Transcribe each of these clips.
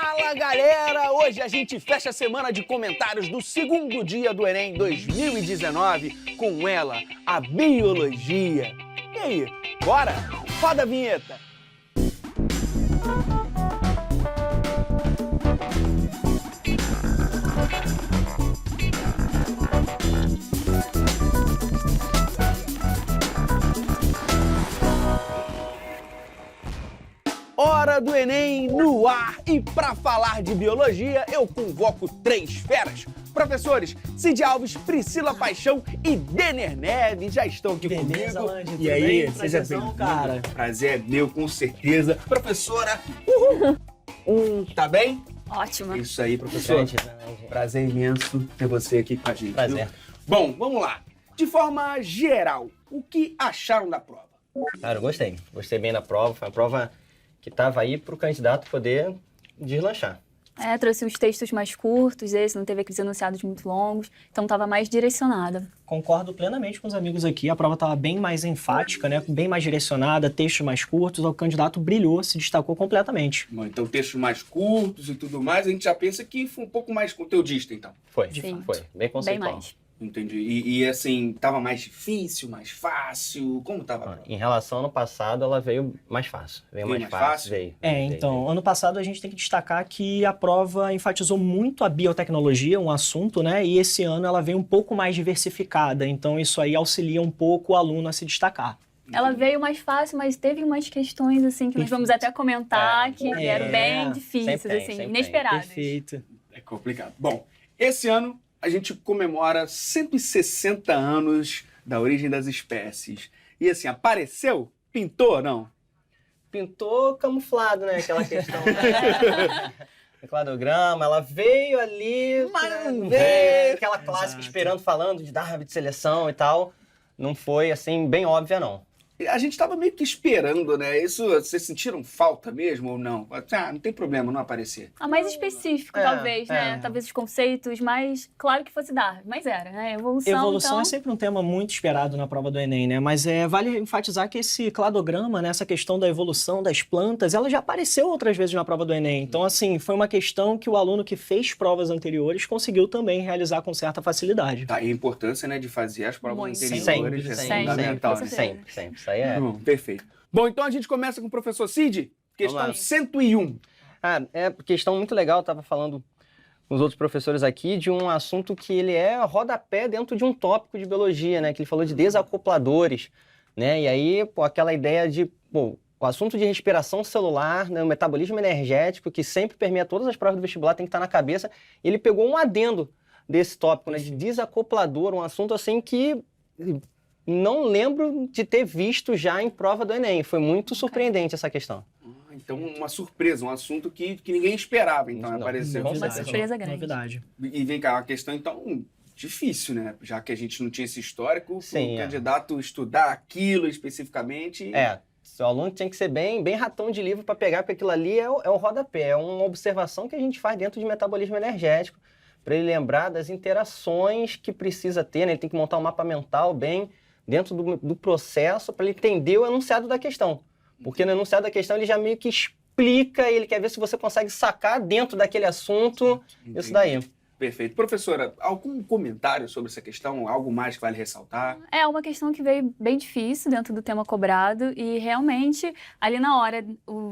Fala, galera! Hoje a gente fecha a semana de comentários do segundo dia do Enem 2019 com ela, a biologia. E aí, bora? Roda a vinheta! Hora do Enem no ar! E para falar de biologia, eu convoco três feras. Professores Cid Alves, Priscila Paixão e Denner Neves já estão aqui Beleza, comigo. Lange, E aí, bem? seja Prazerzão, bem-vindo. cara. Prazer é meu, com certeza. Professora, tá bem? Ótimo. Isso aí, professor. Gente, Prazer imenso ter você aqui com a gente. Prazer. Viu? Bom, vamos lá. De forma geral, o que acharam da prova? Cara, eu gostei. Gostei bem da prova. Foi uma prova que estava aí para o candidato poder deslanchar. Trouxe os textos mais curtos, não teve aqueles enunciados muito longos, então estava mais direcionada. Concordo plenamente com os amigos aqui. A prova estava bem mais enfática, né? Bem mais direcionada, textos mais curtos. O candidato brilhou, se destacou completamente. Bom, então textos mais curtos e tudo mais, a gente já pensa que foi um pouco mais conteudista, então. Foi, Sim. foi. Bem conceitual. Bem mais. Entendi. E assim, tava mais difícil, mais fácil? Como tava a prova? Em relação ao ano passado, ela veio mais fácil. Veio Veio mais mais fácil. fácil? Veio. Então, ano passado a gente tem que destacar que a prova enfatizou muito a biotecnologia, um assunto, né? E esse ano ela veio um pouco mais diversificada. Então, isso aí auxilia um pouco o aluno a se destacar. Ela veio mais fácil, mas teve umas questões assim que nós vamos até comentar que vieram bem difíceis, sempre tem, assim, sempre tem. inesperadas. Perfeito. É complicado. Bom, esse ano a gente comemora 160 anos da origem das espécies. E assim, apareceu? Pintou, não? Pintou camuflado, né? Aquela questão. O cladograma, ela veio ali, Mas não né, veio. aquela clássica Exato. esperando, falando de Darwin de seleção e tal. Não foi, assim, bem óbvia, não. A gente tava meio que esperando, né? Isso, vocês sentiram falta mesmo ou não? Ah, não tem problema não aparecer. Mais específico, talvez, né? Talvez os conceitos, mas claro que fosse Darwin, mas era, né? Evolução então... é sempre um tema muito esperado na prova do Enem, né? Mas vale enfatizar que esse cladograma, né, essa questão da evolução das plantas, ela já apareceu outras vezes na prova do Enem. Então, assim, foi uma questão que o aluno que fez provas anteriores conseguiu também realizar com certa facilidade. Tá, e a importância, né, de fazer as provas Muito. anteriores é Sempre, fundamental, com né? certeza. Sempre. Isso aí é... Perfeito. Bom, então a gente começa com o professor Cid, questão Vamos lá. 101. É questão muito legal, eu estava falando com os outros professores aqui, de um assunto que ele é rodapé dentro de um tópico de biologia, né? Que ele falou de desacopladores, né? E aí, aquela ideia de, o assunto de respiração celular, né? O metabolismo energético, que sempre permeia todas as provas do vestibular, tem que estar na cabeça. Ele pegou um adendo desse tópico, né? De desacoplador, um assunto assim que... não lembro de ter visto já em prova do Enem. Foi muito surpreendente essa questão. Então, uma surpresa, um assunto que ninguém esperava, então, Não, apareceu. com Uma certeza. surpresa grande. Novidade. E vem cá, uma questão, então, difícil, né? Já que a gente não tinha esse histórico, Sim, o é. candidato estudar aquilo especificamente... O aluno tinha que ser bem ratão de livro para pegar, porque aquilo ali é o rodapé, é uma observação que a gente faz dentro de metabolismo energético, para ele lembrar das interações que precisa ter, né? Ele tem que montar um mapa mental bem dentro do processo para ele entender o enunciado da questão. Porque no enunciado da questão ele já meio que explica e ele quer ver se você consegue sacar dentro daquele assunto isso daí. Perfeito. Professora, algum comentário sobre essa questão? Algo mais que vale ressaltar? É uma questão que veio bem difícil dentro do tema cobrado e realmente, ali na hora,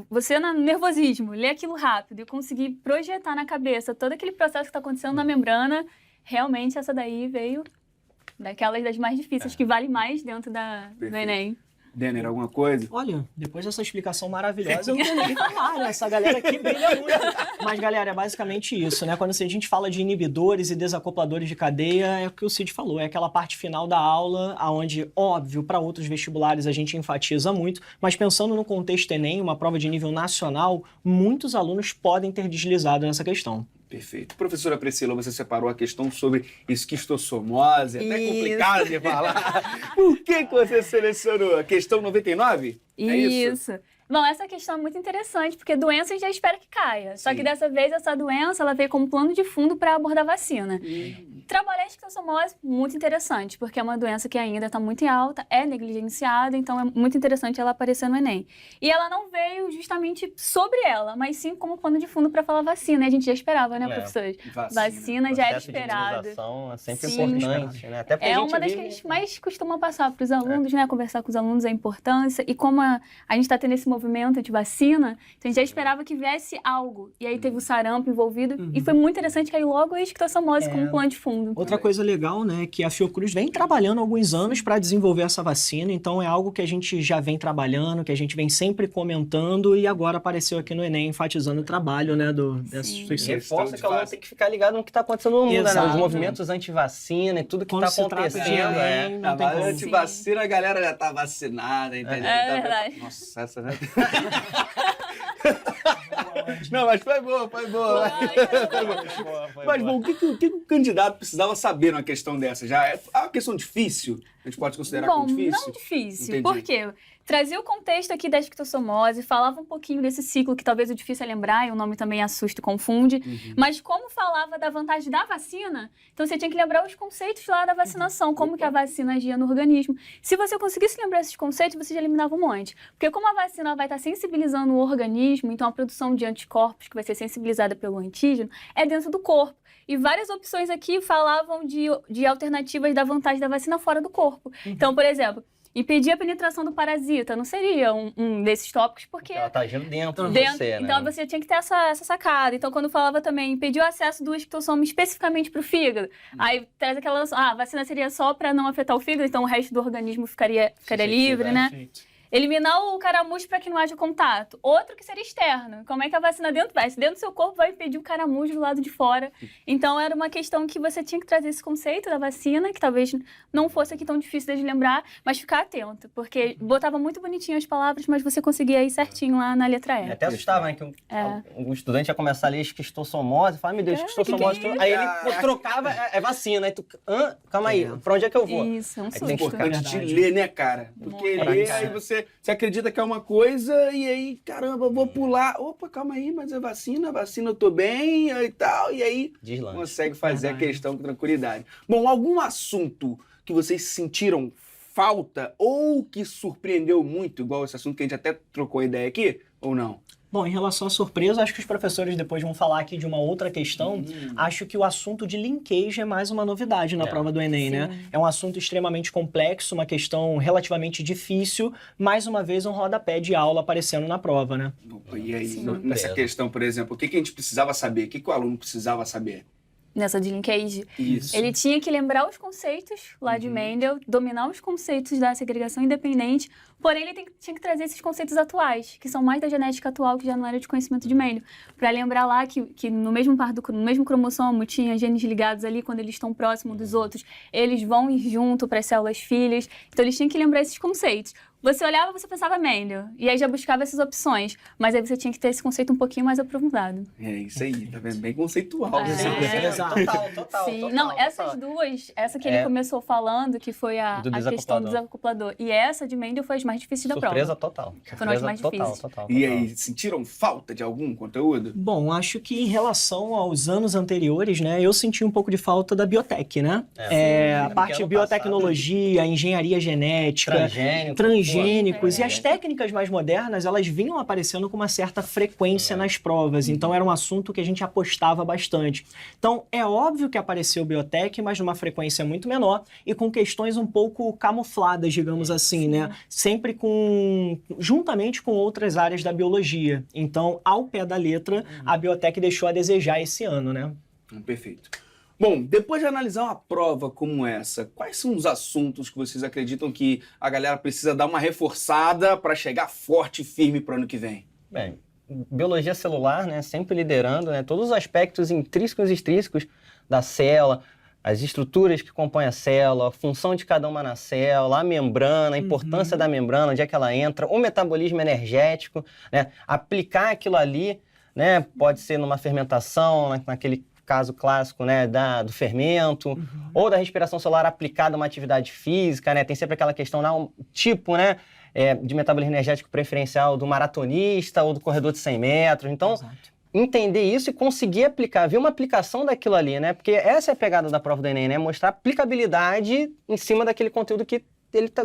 você no nervosismo, ler aquilo rápido e conseguir projetar na cabeça todo aquele processo que está acontecendo na membrana, realmente essa daí veio daquelas das mais difíceis, que vale mais dentro do Perfeito. Enem. Denner, alguma coisa? Olha, depois dessa explicação maravilhosa, eu não tenho nem o que falar, né? Essa galera aqui brilha muito. Mas, galera, é basicamente isso, né? Quando a gente fala de inibidores e desacopladores de cadeia, é o que o Cid falou, é aquela parte final da aula, onde, óbvio, para outros vestibulares a gente enfatiza muito, mas pensando no contexto Enem, uma prova de nível nacional, muitos alunos podem ter deslizado nessa questão. Perfeito. Professora Priscila, você separou a questão sobre esquistossomose, até complicado de falar. Por que você selecionou a questão 99? É isso? Bom, essa questão é muito interessante, porque doença a gente já espera que caia. Só que dessa vez, essa doença, ela veio como plano de fundo para abordar a vacina. Trabalhar a esquistossomose, muito interessante, porque é uma doença que ainda está muito em alta, é negligenciada, então é muito interessante ela aparecer no Enem. E ela não veio justamente sobre ela, mas sim como plano de fundo para falar vacina. A gente já esperava, né, professores? Vacina já era esperado. De imunização é sempre Sim. importante, né? Até porque É uma das que a gente mais costuma passar para os alunos, né? Conversar com os alunos a importância. E como a gente está tendo esse movimento de vacina, então a gente já esperava que viesse algo. E aí teve o sarampo envolvido. E foi muito interessante que aí logo a esquistossomose como plano de fundo. Outra coisa legal, né, é que a Fiocruz vem trabalhando há alguns anos para desenvolver essa vacina, então é algo que a gente já vem trabalhando, que a gente vem sempre comentando e agora apareceu aqui no Enem enfatizando o trabalho, né, dessas instituições. Reforça que o aluno tem que ficar ligado no que está acontecendo no mundo, né? Exato. Os movimentos anti-vacina e tudo que Quando está se trata de acontecendo. Enem, não tem como. Antivacina, a galera já tá vacinada, entendeu? É verdade. Nossa, essa, né? Não, mas foi boa. Mas, bom, o que o candidato precisava saber numa questão dessa? Já é uma questão difícil? A gente pode considerar como difícil? Não difícil. Entendi. Por quê? Trazia o contexto aqui da esquistossomose, falava um pouquinho desse ciclo, que talvez o difícil é lembrar, e o nome também assusta e confunde. Mas como falava da vantagem da vacina, então você tinha que lembrar os conceitos lá da vacinação, como que a vacina agia no organismo. Se você conseguisse lembrar esses conceitos, você já eliminava um monte. Porque como a vacina vai estar sensibilizando o organismo, então a produção de anticorpos, que vai ser sensibilizada pelo antígeno, é dentro do corpo. E várias opções aqui falavam de alternativas da vantagem da vacina fora do corpo. Então, por exemplo, impedir a penetração do parasita não seria um desses tópicos, porque... Ela tá agindo dentro de você, né? Então, você tinha que ter essa sacada. Então, quando falava também impedir o acesso do esquistossoma especificamente para o fígado, aí traz aquela... a vacina seria só para não afetar o fígado, então o resto do organismo ficaria livre, né? Eliminar o caramujo para que não haja contato. Outro que seria externo. Como é que a vacina dentro do seu corpo vai impedir o caramujo do lado de fora? Então, era uma questão que você tinha que trazer esse conceito da vacina, que talvez não fosse aqui tão difícil de lembrar, mas ficar atento, porque botava muito bonitinho as palavras, mas você conseguia ir certinho lá na letra E. Até assustava, né? Que o estudante ia começar a ler esquistossomose, fala, meu Deus, esquistossomose. que é isso? Aí ele trocava, é vacina. Aí tu, calma aí, pra onde é que eu vou? Isso, é um Aí susto. tem É que importante Verdade. te ler, né, cara? Porque Muito. ler, aí você acredita que é uma coisa e aí, caramba, vou pular. Opa, calma aí, mas é vacina eu tô bem e tal. E aí Deslanche. consegue fazer Verdade. a questão com tranquilidade. Bom, algum assunto que vocês sentiram falta ou que surpreendeu muito, igual esse assunto que a gente até trocou ideia aqui, ou não? Bom, em relação à surpresa, acho que os professores depois vão falar aqui de uma outra questão. Acho que o assunto de linkage é mais uma novidade na prova do Enem, né? É um assunto extremamente complexo, uma questão relativamente difícil. Mais uma vez, um rodapé de aula aparecendo na prova, né? Opa, e aí, Sim. nessa questão, por exemplo, o que a gente precisava saber? O que o aluno precisava saber? Nessa de linkage. Isso. Ele tinha que lembrar os conceitos lá de Mendel, dominar os conceitos da segregação independente, porém ele tinha que trazer esses conceitos atuais, que são mais da genética atual, que já não era de conhecimento de Mendel. Para lembrar lá que no mesmo cromossomo tinha genes ligados ali, quando eles estão próximos dos outros, eles vão ir junto para as células filhas. Então eles tinham que lembrar esses conceitos. Você olhava, você pensava Mendel, e aí já buscava essas opções, mas aí você tinha que ter esse conceito um pouquinho mais aprofundado. É isso aí, tá vendo? Bem conceitual. Exato. Total. Sim, não, essas duas, essa que ele começou falando, que foi a questão do desacoplador, e essa de Mendel foi as mais difíceis da prova. Surpresa total. Foram as mais difíceis. Total. E aí, sentiram falta de algum conteúdo? Bom, acho que em relação aos anos anteriores, né, eu senti um pouco de falta da biotech, né? A porque parte de ano biotecnologia, engenharia genética, transgênicos, e as técnicas mais modernas, elas vinham aparecendo com uma certa frequência nas provas, então era um assunto que a gente apostava bastante. Então, é óbvio que apareceu biotech, mas numa frequência muito menor e com questões um pouco camufladas, digamos assim, né? Sempre juntamente com outras áreas da biologia. Então, ao pé da letra, a biotech deixou a desejar esse ano, né? Perfeito. Bom, depois de analisar uma prova como essa, quais são os assuntos que vocês acreditam que a galera precisa dar uma reforçada para chegar forte e firme para o ano que vem? Bem, biologia celular, né, sempre liderando, né, todos os aspectos intrínsecos e extrínsecos da célula, as estruturas que compõem a célula, a função de cada uma na célula, a membrana, a importância da membrana, onde é que ela entra, o metabolismo energético, né, aplicar aquilo ali, né, pode ser numa fermentação, naquele caso clássico, né, do fermento, ou da respiração celular aplicada a uma atividade física, né, tem sempre aquela questão, tipo, né, de metabolismo energético preferencial do maratonista ou do corredor de 100 metros. Então, entender isso e conseguir aplicar, ver uma aplicação daquilo ali, né? Porque essa é a pegada da prova do Enem, né? Mostrar aplicabilidade em cima daquele conteúdo que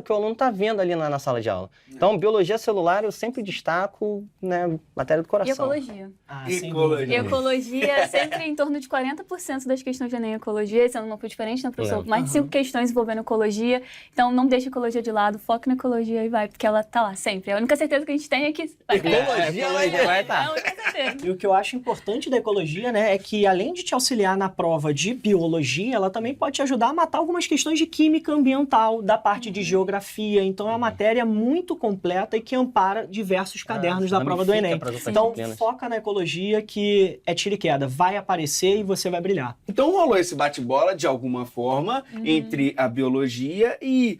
o aluno está vendo ali na sala de aula. Então, biologia celular eu sempre destaco, né, matéria do coração. E ecologia. Ecologia. Ecologia, sempre em torno de 40% das questões de Enem ecologia. Esse ano não foi diferente, né, professor? Mais de 5 questões envolvendo ecologia. Então, não deixe a ecologia de lado, foque na ecologia e vai, porque ela tá lá sempre. A única certeza que a gente tem é que... Ecologia vai estar. É a única certeza. E o que eu acho importante da ecologia, né, é que além de te auxiliar na prova de biologia, ela também pode te ajudar a matar algumas questões de química ambiental, da parte de geografia. Então é uma matéria muito completa e que ampara diversos cadernos da prova do Enem. Então foca na ecologia que é tiro e queda. Vai aparecer e você vai brilhar. Então rolou esse bate-bola de alguma forma entre a biologia e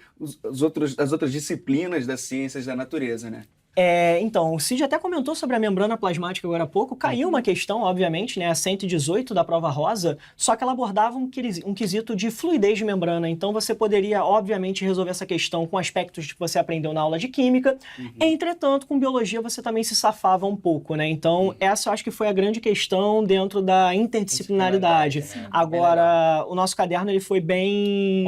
as outras disciplinas das ciências da natureza, né? Então, o Cid até comentou sobre a membrana plasmática agora há pouco. Caiu uma questão, obviamente, né, a 118 da prova rosa, só que ela abordava um quesito de fluidez de membrana. Então, você poderia, obviamente, resolver essa questão com aspectos que você aprendeu na aula de química. Entretanto, com biologia, você também se safava um pouco, né? Então, essa eu acho que foi a grande questão dentro da interdisciplinaridade. Agora, o nosso caderno ele foi bem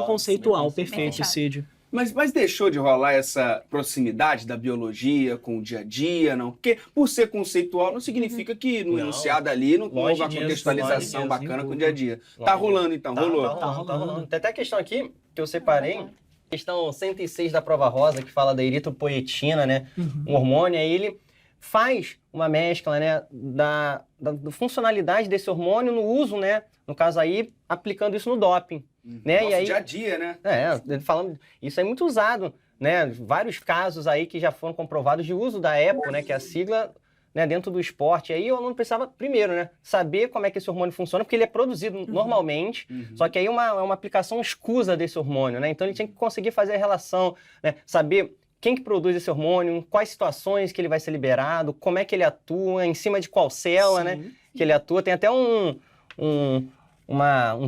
conceitual. Perfeito, Cid. Mas deixou de rolar essa proximidade da biologia com o dia a dia, não? Porque por ser conceitual não significa que no enunciado ali não houve uma contextualização bacana com o dia a dia. Tá rolando então, rolou. Tá rolando. Tem até a questão aqui que eu separei, questão 106 da prova rosa, que fala da eritropoetina, né? Um hormônio, aí ele faz uma mescla, né, da funcionalidade desse hormônio no uso, né? No caso aí, aplicando isso no doping. Né? Nosso e aí, dia a dia, né? Falando, isso é muito usado, né? Vários casos aí que já foram comprovados de uso da EPO, né? Que é a sigla, né, dentro do esporte. Aí o aluno precisava, primeiro, né, saber como é que esse hormônio funciona, porque ele é produzido normalmente, só que aí é uma aplicação escusa desse hormônio, né? Então ele tinha que conseguir fazer a relação, né? Saber quem que produz esse hormônio, quais situações que ele vai ser liberado, como é que ele atua, em cima de qual célula, né, que ele atua. Tem até um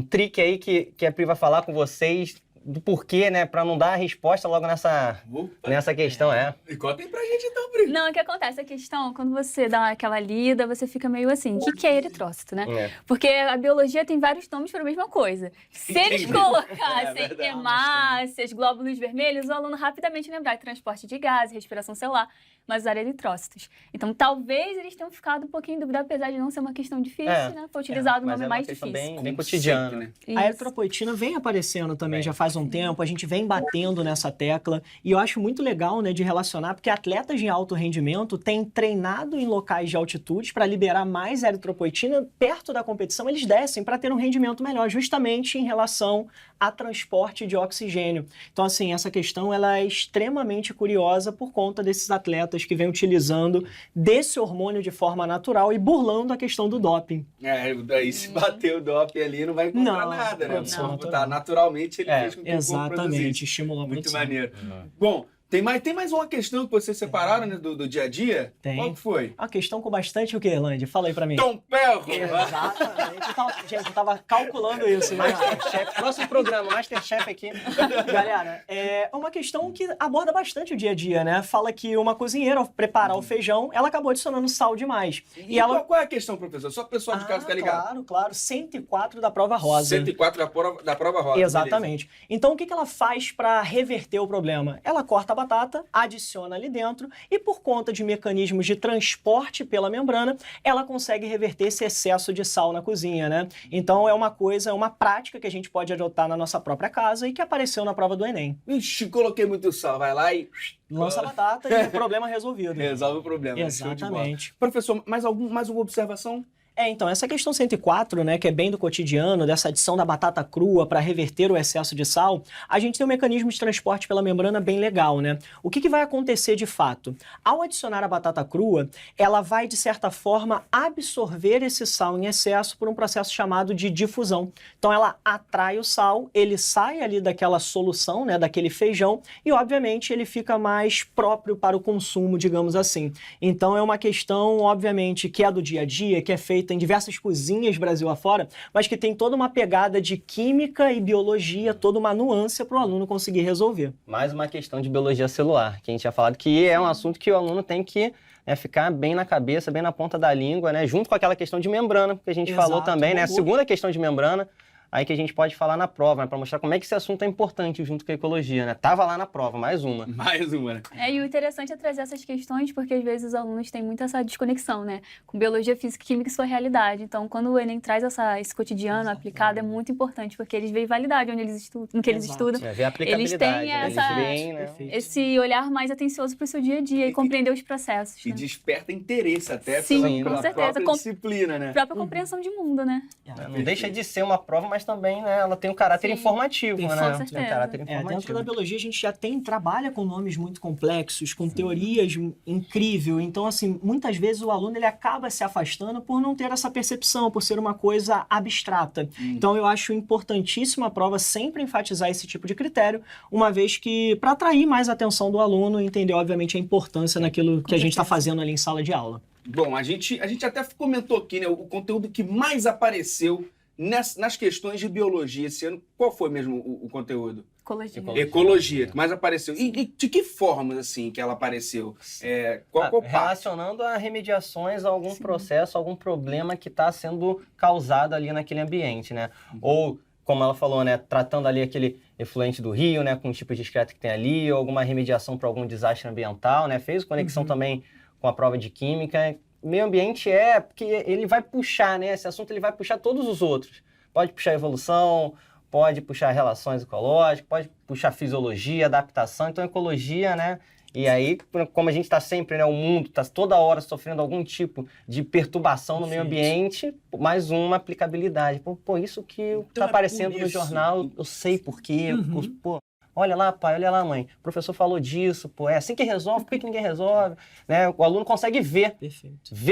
trick aí que a Pri vai falar com vocês do porquê, né? Pra não dar a resposta logo nessa questão, E contem pra gente então, Pri. Não, o que acontece? A questão, quando você dá aquela lida, você fica meio assim, o que é eritrócito, né? Porque a biologia tem vários nomes para a mesma coisa. Se eles colocassem hemácias, glóbulos vermelhos, o aluno rapidamente lembrar de transporte de gases, respiração celular, mas usaram eritrócitos. Então, talvez eles tenham ficado um pouquinho em dúvida, apesar de não ser uma questão difícil, né? Foi utilizado o nome mais difícil. Bem cotidiano, né? A eritropoetina vem aparecendo também já faz um tempo, a gente vem batendo nessa tecla, e eu acho muito legal, né, de relacionar, porque atletas de alto rendimento têm treinado em locais de altitude para liberar mais eritropoetina. Perto da competição, eles descem para ter um rendimento melhor, justamente em relação a transporte de oxigênio. Então, assim, essa questão ela é extremamente curiosa por conta desses atletas que vêm utilizando desse hormônio de forma natural e burlando a questão do doping. Daí se bater o doping ali não vai encontrar nada, né? Naturalmente ele fez com que o corpo produzisse. Estimulou muito maneiro. Bom, tem mais uma questão que vocês separaram, né, do dia a dia? Tem. Qual que foi? A questão com bastante o que, Erlande? Fala aí pra mim. Tom Perro! Exatamente. Eu tava calculando isso. Masterchef, próximo programa, Masterchef aqui. Galera, é uma questão que aborda bastante o dia a dia, né? Fala que uma cozinheira, ao preparar o feijão, ela acabou adicionando sal demais. E ela... qual é a questão, professor? Só o pessoal de casa fica ligado. Claro. 104 da prova rosa. 104 da prova rosa. Exatamente. Beleza. Então, o que ela faz para reverter o problema? Ela corta a batata, adiciona ali dentro e por conta de mecanismos de transporte pela membrana, ela consegue reverter esse excesso de sal na cozinha, né? Então é uma prática que a gente pode adotar na nossa própria casa e que apareceu na prova do Enem. Ixi, coloquei muito sal, vai lá e... lança a batata e o problema resolvido. Resolve o problema. Exatamente. Professor, mais uma observação? Então, essa questão 104, né, que é bem do cotidiano, dessa adição da batata crua para reverter o excesso de sal, a gente tem um mecanismo de transporte pela membrana bem legal, né? O que vai acontecer de fato? Ao adicionar a batata crua, ela vai, de certa forma, absorver esse sal em excesso por um processo chamado de difusão. Então, ela atrai o sal, ele sai ali daquela solução, né, daquele feijão, e, obviamente, ele fica mais próprio para o consumo, digamos assim. Então, é uma questão, obviamente, que é do dia a dia, que é feita feita em diversas cozinhas Brasil afora, mas que tem toda uma pegada de química e biologia, toda uma nuance para o aluno conseguir resolver. Mais uma questão de biologia celular, que a gente tinha falado que é um assunto que o aluno tem que ficar bem na cabeça, bem na ponta da língua, né? Junto com aquela questão de membrana, que a gente falou também, né? A segunda questão de membrana, aí que a gente pode falar na prova, né? Para mostrar como é que esse assunto é importante junto com a ecologia, né? Tava lá na prova, mais uma. Mais uma, né? E o interessante é trazer essas questões, porque às vezes os alunos têm muito essa desconexão, né? Com biologia, física e química e sua realidade. Então, quando o Enem traz esse cotidiano aplicado, é muito importante, porque eles veem validade onde eles estudam, no que eles estudam. Ver a aplicabilidade, eles têm né? esse olhar mais atencioso para o seu dia a dia e compreender os processos. E né? desperta interesse até Sim, pela com certeza. própria disciplina, né? Própria compreensão de mundo, né? Não deixa de ser uma prova, mas também, né, ela tem um caráter informativo, Com né? certeza. Tem um caráter Dentro informativo. da biologia a gente já trabalha com nomes muito complexos, com teorias incríveis. Então, assim, muitas vezes o aluno ele acaba se afastando por não ter essa percepção, por ser uma coisa abstrata. Então, eu acho importantíssimo a prova sempre enfatizar esse tipo de critério, uma vez que, para atrair mais a atenção do aluno, entender, obviamente, a importância naquilo que a gente está fazendo ali em sala de aula. Bom, a gente até comentou aqui, né? O conteúdo que mais apareceu nas questões de biologia esse ano. Qual foi mesmo o conteúdo? Ecologia. Ecologia, que mais apareceu. E de que formas, assim, que ela apareceu? Qual parte? Relacionando a remediações a algum processo, algum problema que está sendo causado ali naquele ambiente, né? Ou, como ela falou, né? Tratando ali aquele efluente do rio, né? Com o tipo de excreto que tem ali, ou alguma remediação para algum desastre ambiental, né? Fez conexão também com a prova de química. Meio ambiente porque ele vai puxar, né? Esse assunto ele vai puxar todos os outros. Pode puxar evolução, pode puxar relações ecológicas, pode puxar fisiologia, adaptação. Então, ecologia, né? E aí, como a gente está sempre, né? O mundo está toda hora sofrendo algum tipo de perturbação no meio ambiente, mais uma aplicabilidade. Pô, isso que está aparecendo no jornal, eu sei por quê. Pô, olha lá, pai, olha lá, mãe. O professor falou disso, pô, é assim que resolve, por que ninguém resolve? Né? O aluno consegue ver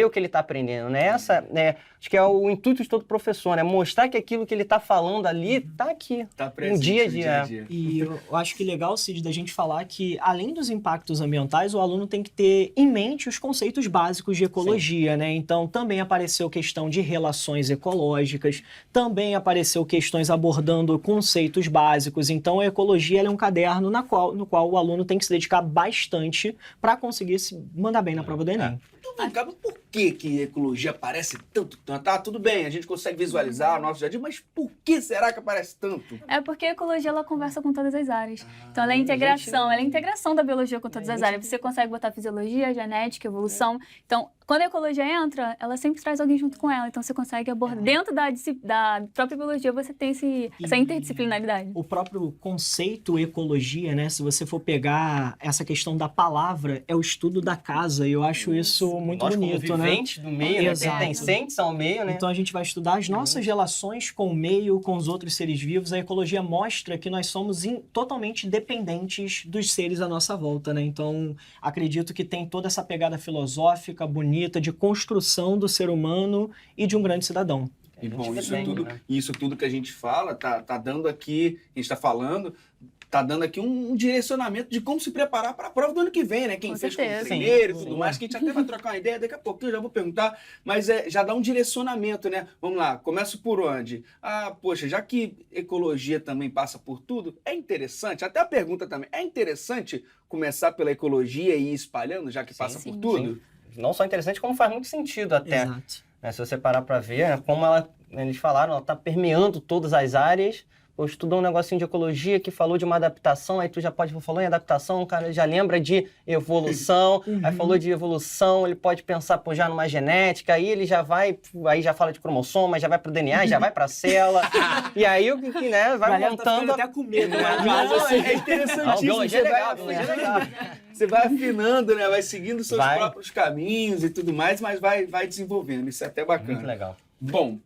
o que ele está aprendendo, né? Acho que é o intuito de todo professor, né? Mostrar que aquilo que ele está falando ali está aqui, Tá presente no dia a dia. E eu acho que legal, Cid, da gente falar que, além dos impactos ambientais, o aluno tem que ter em mente os conceitos básicos de ecologia, né? Então, também apareceu questão de relações ecológicas, também apareceu questões abordando conceitos básicos. Então, a ecologia ela é um caderno no qual o aluno tem que se dedicar bastante para conseguir se mandar bem na prova do Enem. Então, por que ecologia aparece tanto? Tá, tudo bem, a gente consegue visualizar o nosso dia a dia, mas por que será que aparece tanto? É porque a ecologia ela conversa com todas as áreas. Então ela é integração, ela é a integração da biologia com todas as áreas. Você consegue botar fisiologia, genética, evolução. Então, quando a ecologia entra, ela sempre traz alguém junto com ela. Então você consegue abordar. Dentro da própria biologia, você tem essa interdisciplinaridade. O próprio conceito ecologia, né? Se você for pegar essa questão da palavra, é o estudo da casa. E eu acho isso muito Nós, bonito, como né? viventes do meio, né? Exato. Pertencentes ao meio, né? Então a gente vai estudar as nossas relações com o meio, com os outros seres vivos. A ecologia mostra que nós somos totalmente dependentes dos seres à nossa volta, né? Então acredito que tem toda essa pegada filosófica, bonita, de construção do ser humano e de um grande cidadão. E bom, gente isso depende, tudo, né? isso tudo que a gente fala, tá dando aqui, a gente tá falando, tá dando aqui um direcionamento de como se preparar para a prova do ano que vem, né? Quem Com fez certeza. como treineiro e Sim, tudo sim. mais, que a gente até vai trocar uma ideia, daqui a pouquinho eu já vou perguntar, mas já dá um direcionamento, né? Vamos lá, começo por onde? Poxa, já que ecologia também passa por tudo, é interessante, até a pergunta também, é interessante começar pela ecologia e ir espalhando, já que passa por sim, tudo? Não só interessante, como faz muito sentido até. Exato. Né? Se você parar para ver, né, como eles falaram, ela está permeando todas as áreas. Eu estudou um negocinho de ecologia que falou de uma adaptação, aí tu já falou em adaptação, o cara já lembra de evolução, aí falou de evolução, ele pode pensar já numa genética, aí ele aí já fala de cromossoma, já vai pro DNA, já vai pra célula, e aí o que, né, vai Galera montando... tá até com medo, né? É interessantíssimo. Biologia é legal, biologia é legal. Você vai afinando, né? Vai seguindo seus Vai. próprios caminhos e tudo mais, mas vai desenvolvendo. Isso é até bacana. Muito legal. Bom,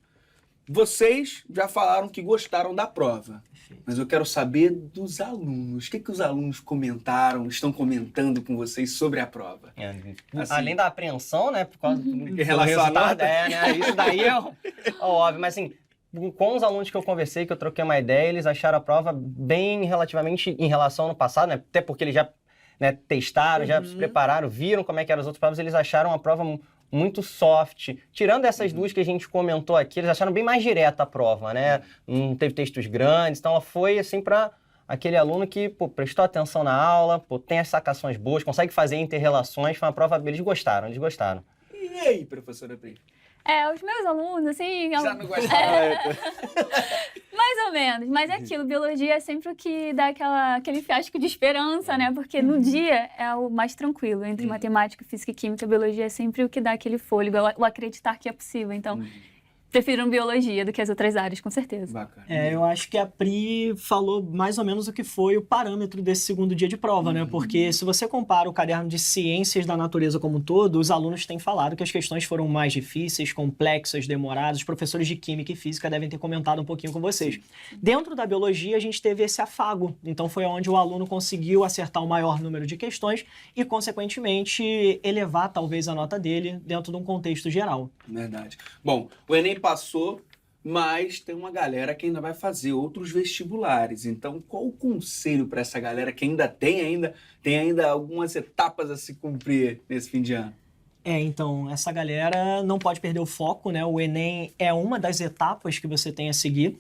vocês já falaram que gostaram da prova, mas eu quero saber dos alunos. O que os alunos comentaram, estão comentando com vocês sobre a prova? Assim. Além da apreensão, né, por causa do relação à resultado, nota? né, isso daí é óbvio, mas assim, com os alunos que eu conversei, que eu troquei uma ideia, eles acharam a prova bem relativamente em relação ao ano passado, né, até porque eles já testaram, já se prepararam, viram como é que eram as outras provas, eles acharam a prova muito soft. Tirando essas duas que a gente comentou aqui, eles acharam bem mais direta a prova, né? Não teve textos grandes, então ela foi assim para aquele aluno que, pô, prestou atenção na aula, pô, tem as sacações boas, consegue fazer inter-relações, foi uma prova, eles gostaram. E aí, professora Pri? Os meus alunos, assim... Já não gostaram? Mais ou menos, mas é aquilo, biologia é sempre o que dá aquele fiasco de esperança, né? Porque no dia é o mais tranquilo, entre matemática, física e química, biologia é sempre o que dá aquele fôlego, o acreditar que é possível, então... Prefiro biologia do que as outras áreas, com certeza. Bacana. Eu acho que a Pri falou mais ou menos o que foi o parâmetro desse segundo dia de prova, né? Porque se você compara o caderno de ciências da natureza como um todo, os alunos têm falado que as questões foram mais difíceis, complexas, demoradas. Os professores de química e física devem ter comentado um pouquinho com vocês. Dentro da biologia, a gente teve esse afago. Então, foi onde o aluno conseguiu acertar o maior número de questões e, consequentemente, elevar talvez a nota dele dentro de um contexto geral. Verdade. Bom, o Enem passou, mas tem uma galera que ainda vai fazer outros vestibulares. Então, qual o conselho para essa galera que ainda tem algumas etapas a se cumprir nesse fim de ano? Então, essa galera não pode perder o foco, né? O Enem é uma das etapas que você tem a seguir.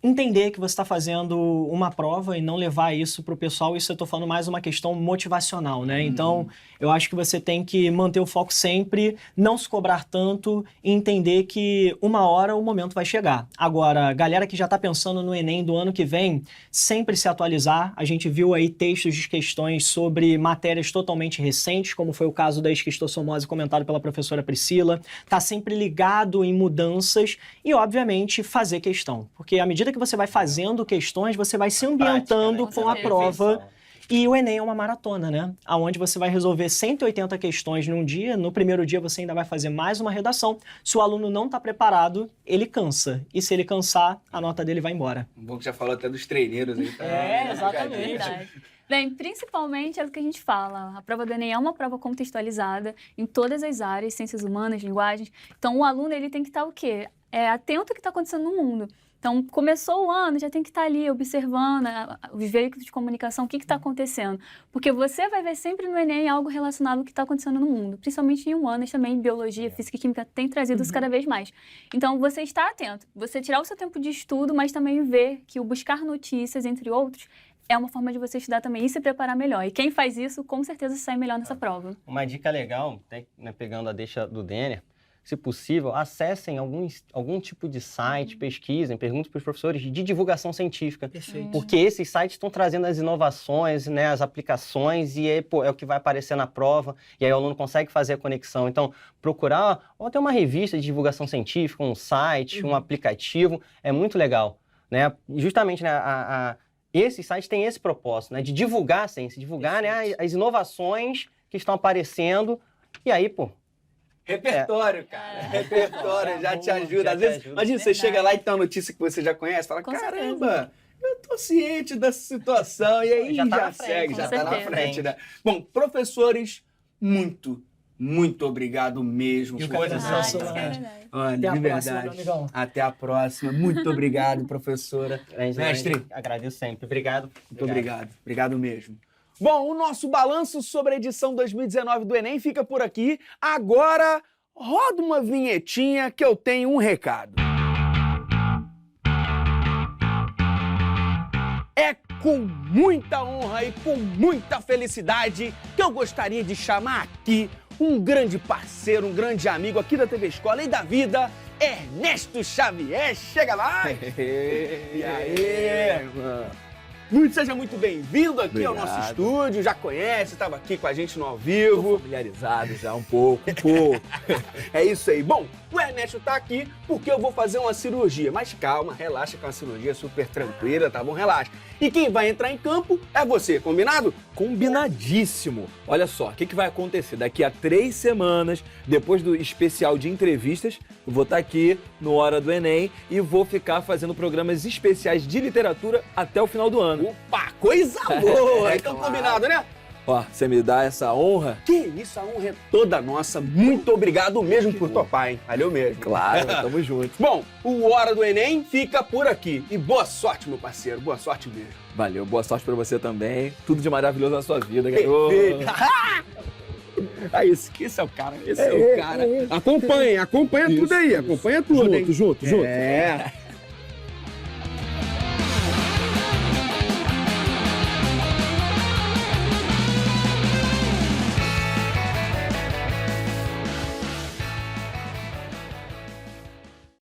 Entender que você está fazendo uma prova e não levar isso para o pessoal, isso eu estou falando mais uma questão motivacional, né? Então, eu acho que você tem que manter o foco sempre, não se cobrar tanto e entender que uma hora o momento vai chegar. Agora, galera que já está pensando no Enem do ano que vem, sempre se atualizar. A gente viu aí textos de questões sobre matérias totalmente recentes, como foi o caso da esquistossomose comentado pela professora Priscila. Tá sempre ligado em mudanças e, obviamente, fazer questão. Porque à medida que você vai fazendo questões, você vai se ambientando com a prova. E o Enem é uma maratona, né? Onde você vai resolver 180 questões num dia, no primeiro dia você ainda vai fazer mais uma redação. Se o aluno não está preparado, ele cansa. E se ele cansar, a nota dele vai embora. Um pouco já falou até dos treineiros aí. Exatamente. Verdade. Bem, principalmente é o que a gente fala. A prova do Enem é uma prova contextualizada em todas as áreas, ciências humanas, linguagens. Então, o aluno ele tem que estar o quê? Atento ao que está acontecendo no mundo. Então, começou o ano, já tem que estar ali observando os veículos de comunicação, o que está acontecendo. Porque você vai ver sempre no Enem algo relacionado ao que está acontecendo no mundo. Principalmente em humanas também, biologia, física e química tem trazido isso cada vez mais. Então, você está atento. Você tirar o seu tempo de estudo, mas também ver que o buscar notícias, entre outros, é uma forma de você estudar também e se preparar melhor. E quem faz isso, com certeza, sai melhor nessa prova. Uma dica legal, né, pegando a deixa do Denner, se possível, acessem algum tipo de site, pesquisem, perguntem para os professores de divulgação científica. Perfeito. Porque esses sites estão trazendo as inovações, né, as aplicações, e é o que vai aparecer na prova, e aí o aluno consegue fazer a conexão. Então, procurar ou até uma revista de divulgação científica, um site, um aplicativo, é muito legal, né? Justamente, né, esses sites têm esse propósito, né, de divulgar a ciência, divulgar, né, as inovações que estão aparecendo, e aí, Repertório, cara. Repertório já te ajuda. Às te vezes, ajuda. imagina, você chega lá e tem uma notícia que você já conhece, fala, Com caramba, eu tô ciente dessa situação. E aí Já já, tá na frente, segue, com já tá na certeza. frente, né? Bom, professores, muito obrigado mesmo. Eu que por agradeço, essa- Solange. Olha, Até a de próxima, verdade. meu amigão. Até a próxima. Muito obrigado, professora. Mestre, agradeço sempre. Obrigado. muito obrigado. Obrigado mesmo. Bom, o nosso balanço sobre a edição 2019 do Enem fica por aqui. Agora, roda uma vinhetinha que eu tenho um recado. É com muita honra e com muita felicidade que eu gostaria de chamar aqui um grande parceiro, um grande amigo aqui da TV Escola e da Vida, Ernesto Xavier. Chega mais! E aí, mano? Seja muito bem-vindo aqui ao nosso estúdio. Já conhece, estava aqui com a gente no ao vivo. Familiarizado já um pouco. É isso aí. Bom, o Ernesto tá aqui porque eu vou fazer uma cirurgia. Mas calma, relaxa, que é uma cirurgia super tranquila, tá bom? Relaxa. E quem vai entrar em campo é você, combinado? Combinadíssimo. Olha só, o que vai acontecer? Daqui a 3 semanas, depois do especial de entrevistas, eu vou estar aqui no Hora do Enem e vou ficar fazendo programas especiais de literatura até o final do ano. Opa, coisa boa! Então Claro. combinado, né? Ó, você me dá essa honra? Que isso, a honra é toda nossa. Muito obrigado mesmo por topar, hein? Valeu mesmo. Claro, tamo junto. Bom, o Hora do Enem fica por aqui. E boa sorte, meu parceiro. Boa sorte mesmo. Valeu, boa sorte pra você também. Tudo de maravilhoso na sua vida, garoto. Perfeito. Ah, esse é o cara. Esse é o cara. Acompanha tudo aí, acompanha tudo, hein? Junto. É.